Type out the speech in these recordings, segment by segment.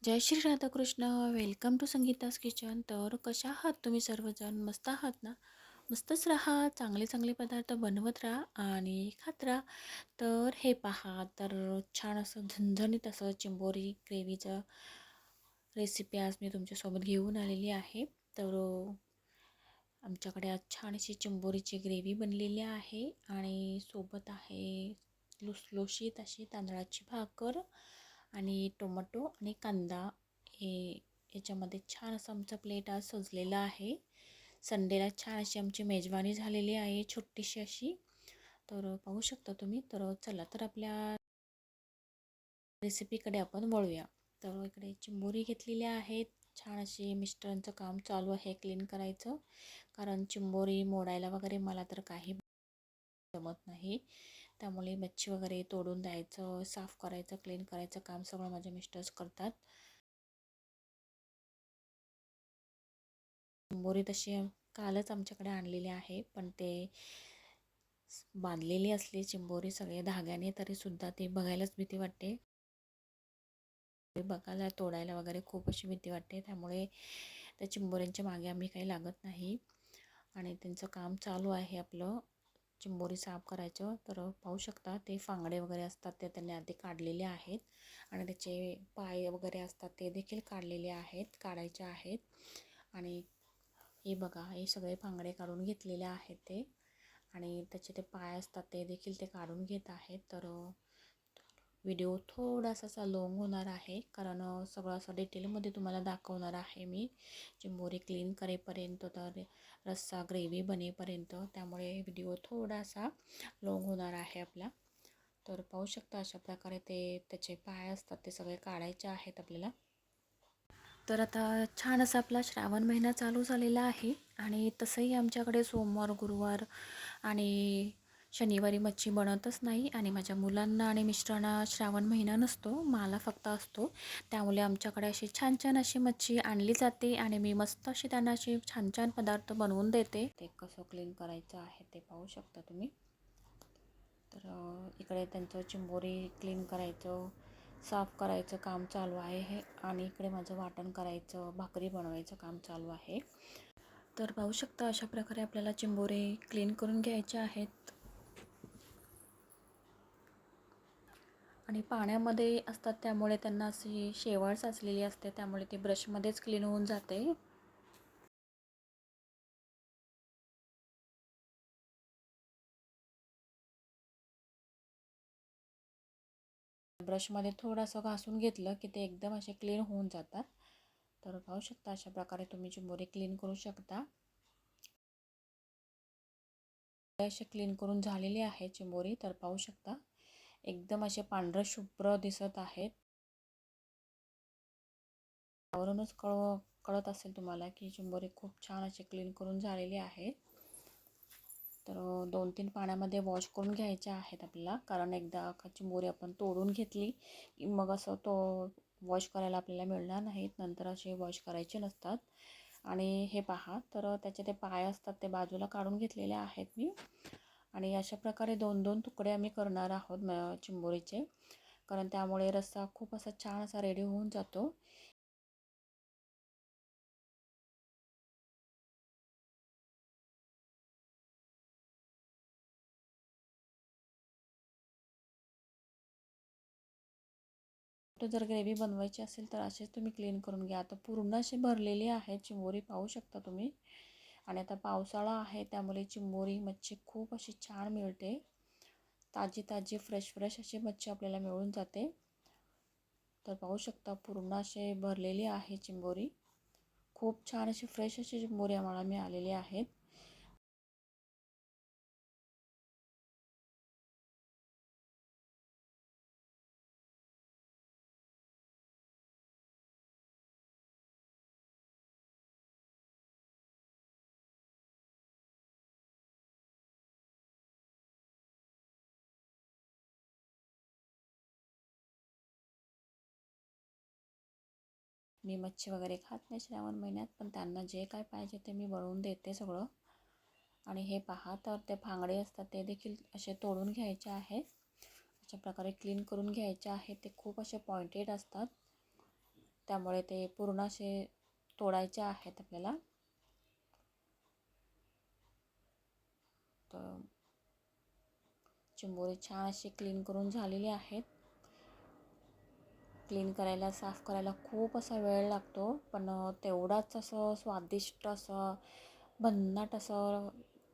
Jai Shri Radhakrishna. Welcome to Sangeeta's kitchen. तर कशा आहात तुम्ही सर्वजण? मस्त आहात ना? मस्तच राहा, चांगले चांगले पदार्थ बनवत राहा आणि खात राहा. तर हे पहा, तर छान असं झणझणीत असं चिंबोरी ग्रेव्हीचं रेसिपी आज मी तुमच्यासोबत घेऊन आलेली आहे. तर आमच्याकडे आज छान अशी चिंबोरीची ग्रेव्ही बनलेली आहे आणि सोबत आहे लुसलुशीत अशी तांदळाची भाकर आणि टोमॅटो आणि कांदा. हे याच्यामध्ये छान असं आमचं प्लेट आज सजलेलं आहे. संडेला छान अशी आमची मेजवानी झालेली आहे, छोटीशी अशी. तर पाहू शकता तुम्ही. तर चला, तर आपल्या रेसिपीकडे आपण वळूया. तर इकडे चिंबोरी घेतलेल्या आहेत. छान अशी मिस्टरांचं काम चालू आहे क्लीन करायचं, कारण चिंबोरी मोडायला वगैरे मला तर काही जमत नाही. त्यामुळे मच्छी वगैरे तोडून द्यायचं, साफ करायचं, क्लीन करायचं काम सगळं माझे मिस्टर्स करतात. चिंबोरी तशी कालच आमच्याकडे आणलेली आहे, पण ते बांधलेली असली चिंबोरी सगळे धाग्याने तरीसुद्धा ते बघायलाच भीती वाटते. बघायला तोडायला वगैरे खूप अशी भीती वाटते. त्यामुळे त्या चिंबोऱ्यांच्या मागे आम्ही काही लागत नाही आणि त्यांचं काम चालू आहे आपलं चिंबोरी साफ करायचं. तर पाहू शकता, ते फांगडे वगैरे असतात ते त्यांनी आधी काढलेले आहेत आणि त्याचे पाय वगैरे असतात ते देखील काढलेले आहेत, काढायचे आहेत. आणि हे बघा, हे सगळे फांगडे काढून घेतलेले आहेत ते, आणि त्याचे ते पाय असतात ते देखील ते काढून घेत आहेत. तर व्हिडिओ थोडासा असा लॉंग होणार आहे, कारण सगळं असं डिटेलमध्ये तुम्हाला दाखवणार आहे मी चिंबोरी क्लीन करेपर्यंत, तर रस्सा ग्रेव्ही बनेपर्यंत. त्यामुळे व्हिडिओ थोडासा लॉंग होणार आहे आपला. तर पाहू शकता, अशा प्रकारे ते त्याचे पाय असतात ते सगळे काढायचे आहेत आपल्याला. तर आता छान असा आपला श्रावण महिना चालू झालेला आहे आणि तसंही आमच्याकडे सोमवार, गुरुवार आणि शनिवारी मच्छी बनतच नाही, आणि माझ्या मुलांना आणि मिस्टरांना श्रावण महिना नसतो, मला फक्त असतो. त्यामुळे आमच्याकडे अशी छान छान अशी मच्छी आणली जाते आणि मी मस्त अशी त्यांना अशी छान छान पदार्थ बनवून देते. ते कसं क्लीन करायचं आहे ते पाहू शकता तुम्ही. तर इकडे त्यांचं चिंबोरी क्लीन करायचं, साफ करायचं काम चालू आहे हे, आणि इकडे माझं वाटण करायचं, भाकरी बनवायचं काम चालू आहे. तर पाहू शकता, अशा प्रकारे आपल्याला चिंबोरे क्लीन करून घ्यायचे आहेत. आणि पाण्यामध्ये असतात त्यामुळे त्यांना अशी शेवाळ साचलेली असते, त्यामुळे ते ब्रशमध्येच क्लीन होऊन जाते. ब्रशमध्ये थोडंसं घासून घेतलं की ते एकदम असे क्लीन होऊन जातात. तर पाहू शकता, अशा प्रकारे तुम्ही चिंबोरी क्लीन करू शकता. असे क्लीन करून झालेली आहे चिंबोरी. तर पाहू शकता, एकदम असे पांढरे शुभ्र दिसत आहेत. त्यावरूनच कळत असेल तुम्हाला की चिंबोरी खूप छान असे क्लीन करून झालेली आहे. तर 2-3 पाण्यामध्ये वॉश करून घ्यायचे आहेत आपल्याला, कारण एकदा चिंबोरी आपण तोडून घेतली की मग असं तो वॉश करायला आपल्याला मिळणार नाहीत, नंतर असे वॉश करायचे नसतात. आणि हे पहा, तर त्याचे ते पाय असतात ते बाजूला काढून घेतलेले आहेत मी, आणि अशा प्रकारे 2-2 तुकडे आम्ही करणार आहोत चिंबोरीचे, कारण त्यामुळे रस्सा खूप असा छान असा रेडी होऊन जातो. तो जर ग्रेव्ही बनवायची असेल तर असेच तुम्ही क्लीन करून घ्या. आता पूर्ण अशी भरलेली आहे चिंबोरी, पाहू शकता तुम्ही. आणि आता पावसाळा आहे त्यामुळे चिंबोरी मच्छी खूप अशी छान मिळते. ताजी ताजी फ्रेश फ्रेश अशी मच्छी आपल्याला मिळून जाते. तर पाहू शकता, पूर्ण असे भरलेली आहे चिंबोरी. खूप छान अशी फ्रेश अशी चिंबोरी आम्हाला मिळालेली आहेत. मी मच्छी वगैरे खात नाही श्रावण महिन्यात, पण त्यांना जे काय पाहिजे ते मी बनवून देते सगळं. आणि हे पहा, तर ते फांगडे असतात ते देखील असे तोडून घ्यायचे आहेत. अशा प्रकारे क्लीन करून घ्यायचे आहेत. ते खूप असे पॉइंटेड असतात. त्यामुळे ते पूर्ण असे तोडायचे आहेत आपल्याला. तर चिंबोरी छान अशी क्लीन करून झालेली आहेत. क्लीन करायला, साफ करायला खूप असा वेळ लागतो, पण तेवढाच असं स्वादिष्ट असं भन्नाट असं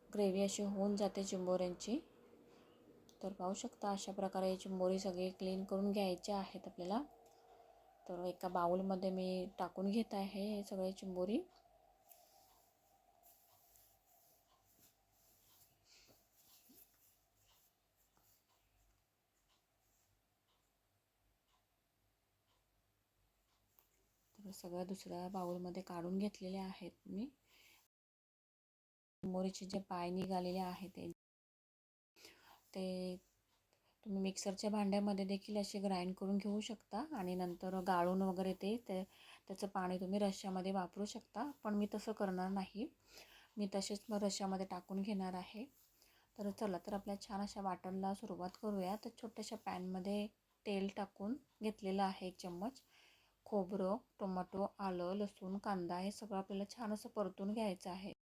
ग्रेव्ही अशी होऊन जाते चिंबोऱ्यांची. तर पाहू शकता अशा प्रकारे चिंबोरी सगळी क्लीन करून घ्यायचे आहेत आपल्याला. तर एका बाउलमध्ये मी टाकून घेत आहे हे सगळे चिंबोरी. तर सगळ्या दुसऱ्या बाउलमध्ये काढून घेतलेले आहेत मी. चिंबोरीचे जे पाय निघालेले आहेत ते तुम्ही मिक्सरच्या भांड्यामध्ये देखील असे ग्राइंड करून घेऊ शकता आणि नंतर गाळून वगैरे त्याचं पाणी तुम्ही रश्श्यामध्ये वापरू शकता. पण मी तसं करणार नाही, मी तसेच मग रश्श्यामध्ये टाकून घेणार आहे. तर चला, तर आपल्या छान अशा वाटणला सुरुवात करूया. तर छोट्याशा पॅनमध्ये तेल टाकून घेतलेलं आहे 1 चम्मच. खोबरं, टोमॅटो, आलं, लसूण, कांदा हे सगळं आपल्याला छान असं परतून घ्यायचं आहे.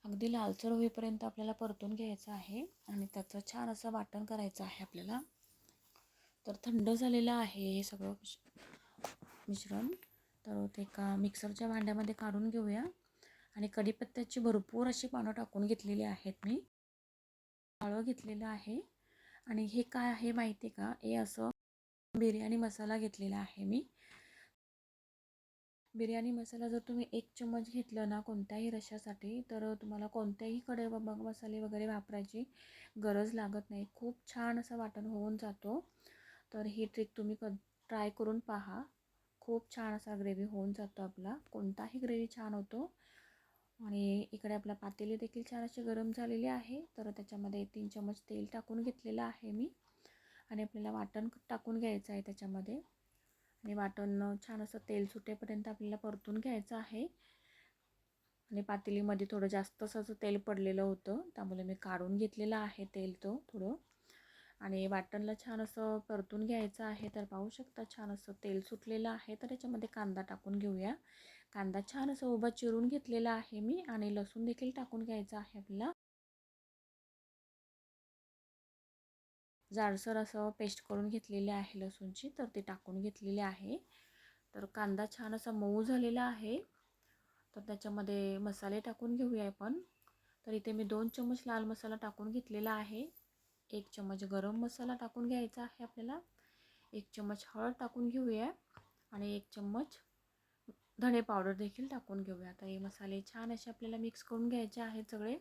अगदी लालसर होईपर्यंत आपल्याला परतून घ्यायचं आहे आणि त्याचं छान असं वाटण करायचं आहे आपल्याला. तर थंड झालेलं आहे हे सगळं मिश्रण. तर ते एका मिक्सरच्या भांड्यामध्ये काढून घेऊया आणि कढीपत्त्याची भरपूर अशी पानं टाकून घेतलेली आहेत मी. आलं घेतलेलं आहे आणि हे काय आहे माहिती आहे का, हे असं बिर्याणी मसाला घेतलेला आहे मी. बिर्याणी मसाला जर तुम्ही 1 चम्मच घेतलं ना कोणत्याही रश्श्यासाठी, तर तुम्हाला कोणत्याही मसाले वगैरे वापरायची गरज लागत नाही. खूप छान असं वाटण होऊन जातो. तर ही ट्रिक तुम्ही ट्राय करून पहा. खूप छान असा ग्रेव्ही होऊन जातो आपला, कोणताही ग्रेव्ही छान होतो. आणि इकडे आपला पातेली देखील छान अशी गरम झालेली आहे. तर त्याच्यामध्ये 3 चम्मच तेल टाकून घेतलेलं आहे मी आणि आपल्याला वाटण टाकून घ्यायचं आहे त्याच्यामध्ये. आणि वाटण छान असं तेल सुटेपर्यंत आपल्याला परतून घ्यायचं आहे. आणि पातेलीमध्ये थोडं जास्तच असं तेल पडलेलं होतं, त्यामुळे मी काढून घेतलेलं आहे तेल थोडं. आणि वाटणला छान असं परतून घ्यायचं आहे. तर पाहू शकता छान असं तेल सुटलेलं आहे. तर याच्यामध्ये कांदा टाकून घेऊया. कांदा छान असं उभा चिरून घेतलेला आहे मी आणि लसूण देखील टाकून घ्यायचं आहे आपल्याला. जाडसर असं पेस्ट करून घेतलेली आहे लसूणची, तर ते टाकून घेतलेले आहे. तर कांदा छान असा मऊ झालेला आहे. तर त्याच्यामध्ये मसाले टाकून घेऊया आपण. तर इथे मी 2 चम्मच लाल मसाला टाकून घेतलेला आहे. 1 चम्मच गरम मसाला टाकून घ्यायचा आहे आपल्याला. 1 चम्मच हळद टाकून घेऊया आणि 1 चम्मच धणे पावडर देखील टाकून घेऊया. तर हे मसाले छान असे आपल्याला मिक्स करून घ्यायचे आहेत सगळे.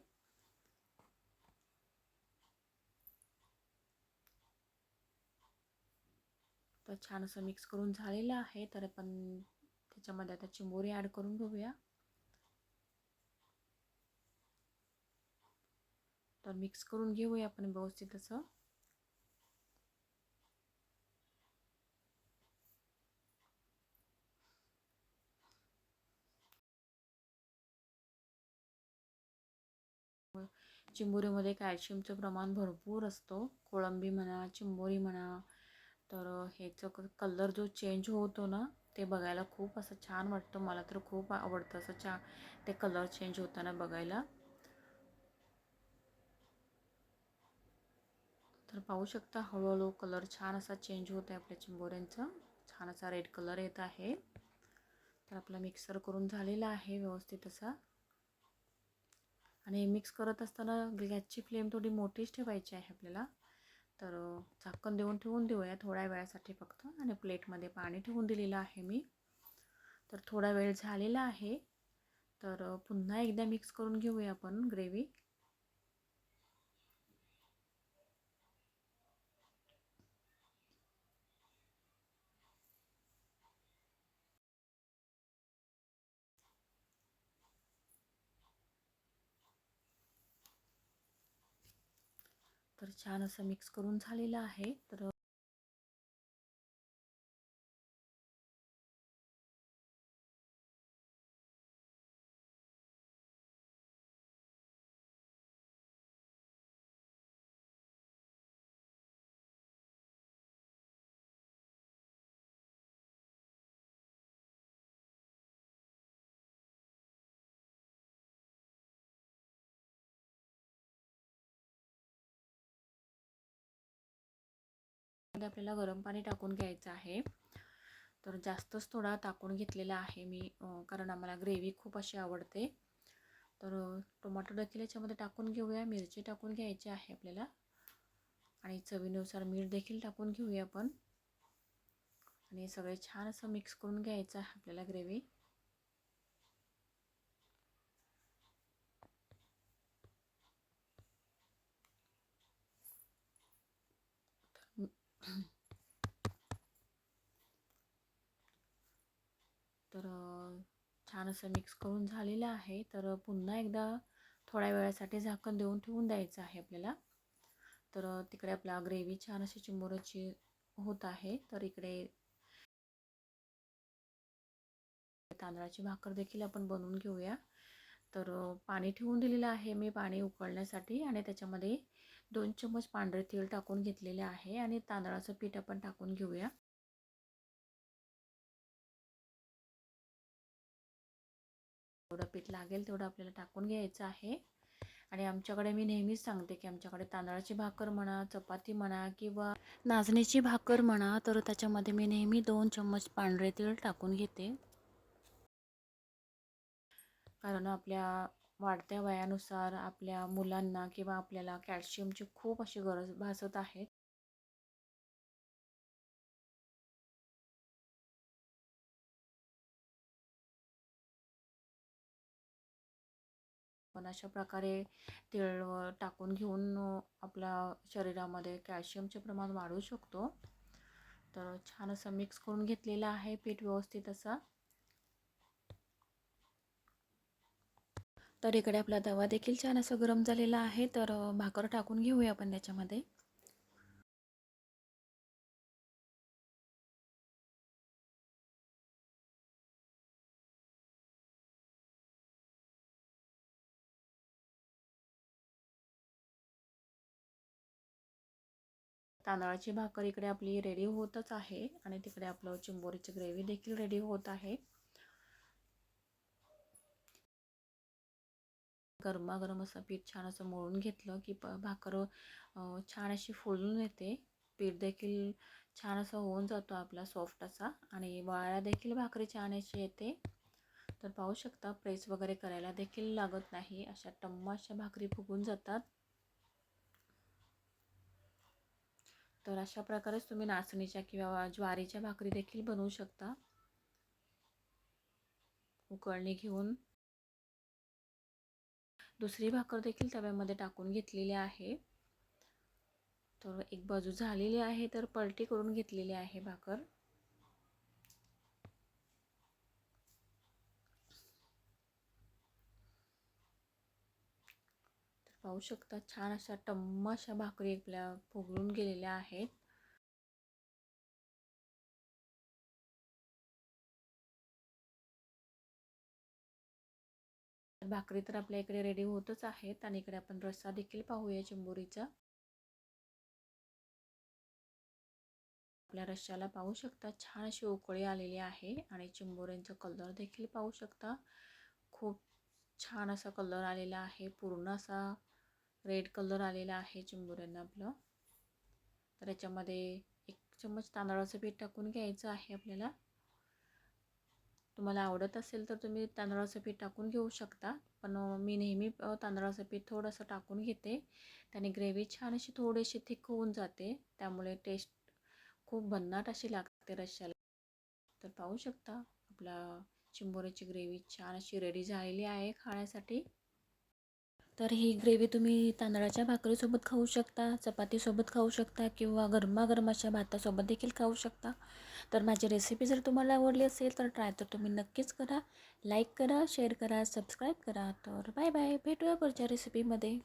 तर छान असं मिक्स करून झालेलं आहे. तर आपण त्याच्यामध्ये आता चिंबोरी ॲड करून घेऊया. तर मिक्स करून घेऊया आपण व्यवस्थित असं. चिंबोरीमध्ये कॅल्शियमचं प्रमाण भरपूर असतो. कोळंबी म्हणा, चिंबोरी म्हणा. तर ह्याचं कलर जो चेंज होतो ना, ते बघायला खूप असं छान वाटतं. मला तर खूप आवडतं असं ते कलर चेंज होताना बघायला. तर पाहू शकता हळूहळू कलर छान असा चेंज होत आहे आपल्या चिंबोऱ्यांचा. छान असा रेड कलर येत आहे. तर आपला मिक्सर करून झालेला आहे व्यवस्थित असा. आणि मिक्स करत असताना गॅसची फ्लेम थोडी मोठीच ठेवायची आहे आपल्याला. तर झाकण ठेवून देऊया थोड्या वेळासाठी फक्त. आणि प्लेटमध्ये पाणी ठेवून दिलेलं आहे मी. तर थोडा वेळ झालेला आहे. तर पुन्हा एकदा मिक्स करून घेऊया आपण ग्रेव्ही. तर छान असं मिक्स करून झालेलं आहे. तर त्याच्यामध्ये आपल्याला गरम पाणी टाकून घ्यायचं आहे. तर जास्तच थोडा टाकून घेतलेला आहे मी, कारण आम्हाला ग्रेव्ही खूप अशी आवडते. तर टोमॅटो देखील याच्यामध्ये टाकून घेऊया. मिरची टाकून घ्यायची आहे आपल्याला आणि चवीनुसार मीठ देखील टाकून घेऊया आपण. आणि सगळे छान असं मिक्स करून घ्यायचं आहे आपल्याला ग्रेव्ही. तर छान असं मिक्स करून झालेलं आहे. तर पुन्हा एकदा थोड्या वेळासाठी झाकण देऊन ठेवून द्यायचं आहे आपल्याला. तर तिकडे आपला ग्रेव्ही छान अशी चिंबोऱ्याची होत आहे. तर इकडे तांदळाची भाकर देखील आपण बनवून घेऊया. तर पाणी ठेवून दिलेलं आहे मी पाणी उकळण्यासाठी आणि त्याच्यामध्ये 2 चम्मच पांढरे तीळ टाकून घेतलेले आहे आणि तांदळाचं पीठ आपण टाकून घेऊया. जेवढं पीठ लागेल तेवढं आपल्याला टाकून घ्यायचं आहे. आणि आमच्याकडे मी नेहमीच सांगते की आमच्याकडे तांदळाची भाकर म्हणा, चपाती म्हणा किंवा नाचणीची भाकर म्हणा, तर त्याच्यामध्ये मी नेहमी 2 चम्मच पांढरे तीळ टाकून घेते. कारण आपल्या वाढत्या वयानुसार आपल्या मुलांना किंवा आपल्याला कॅल्शियमची खूप अशी गरज भासत आहे. पण अशा प्रकारे तीळ टाकून घेऊन आपल्या शरीरामध्ये कॅल्शियमचे प्रमाण वाढू शकतो. तर छान असं मिक्स करून घेतलेलं आहे पीठ व्यवस्थित असा. तर इकडे आपला तवा देखील छान असं गरम झालेला आहे. तर भाकर टाकून घेऊया आपण त्याच्यामध्ये. तांदळाची भाकर इकडे आपली रेडी होतच आहे आणि तिकडे आपलं चिंबोरीची ग्रेव्ही देखील रेडी होत आहे. गरमागरम असं पीठ छान असं मळून घेतलं की भाकर छान अशी फुलून येते. पीठ देखील छान असं होऊन जातो आपला सॉफ्ट असा आणि वळायला देखील भाकरी छान अशी येते. तर पाहू शकता प्रेस वगैरे करायला देखील लागत नाही. अशा टम्म अशा भाकरी फुगून जातात. तर अशा प्रकारेच तुम्ही नाचणीच्या किंवा ज्वारीच्या भाकरी देखील बनवू शकता. उकळणी घेऊन दुसरी भाकर देखील तव्यामध्ये टाकून घेतलेली आहे. तर एक बाजू झालेली आहे तर पलटी करून घेतलेली आहे भाकर. तर पाहू शकता छान अशा टम्म अशा भाकरी आपल्या फुगून गेलेल्या आहेत. भाकरी तर आपल्या इकडे रेडी होतच आहेत आणि इकडे आपण रस्सा देखील पाहूया चिंबोरीचा. आपल्या रश्श्याला पाहू शकता छान अशी उकळी आलेली आहे आणि चिंबोऱ्यांचा कलर देखील पाहू शकता. खूप छान असा कलर आलेला आहे. पूर्ण असा रेड कलर आलेला आहे चिंबोऱ्यांना आपलं. तर याच्यामध्ये 1 चम्मच तांदळाचं पीठ टाकून घ्यायचं आहे आपल्याला. तुम्हाला आवडत असेल तर तुम्ही तांदळाचं पीठ टाकून घेऊ शकता. पण मी नेहमी तांदळाचं पीठ थोडंसं टाकून घेते. त्याने ग्रेव्ही छान अशी थोडीशी थिक होऊन जाते. त्यामुळे टेस्ट खूप भन्नाट अशी लागते रश्श्याला. तर पाहू शकता आपला चिंबोऱ्याची ग्रेव्ही छान अशी रेडी झालेली आहे खाण्यासाठी. तर ही ग्रेव्ही तुम्ही तांदळाच्या भाकरीसोबत खाऊ शकता, चपातीसोबत खाऊ शकता किंवा गरमागरम अशा भातासोबत देखील खाऊ शकता. तर माझी रेसिपी जर तुम्हाला आवडली असेल तर ट्राय तर तुम्ही नक्कीच करा. लाईक करा, शेअर करा, सबस्क्राईब करा. तर बाय बाय, भेटूया पुढच्या रेसिपीमध्ये.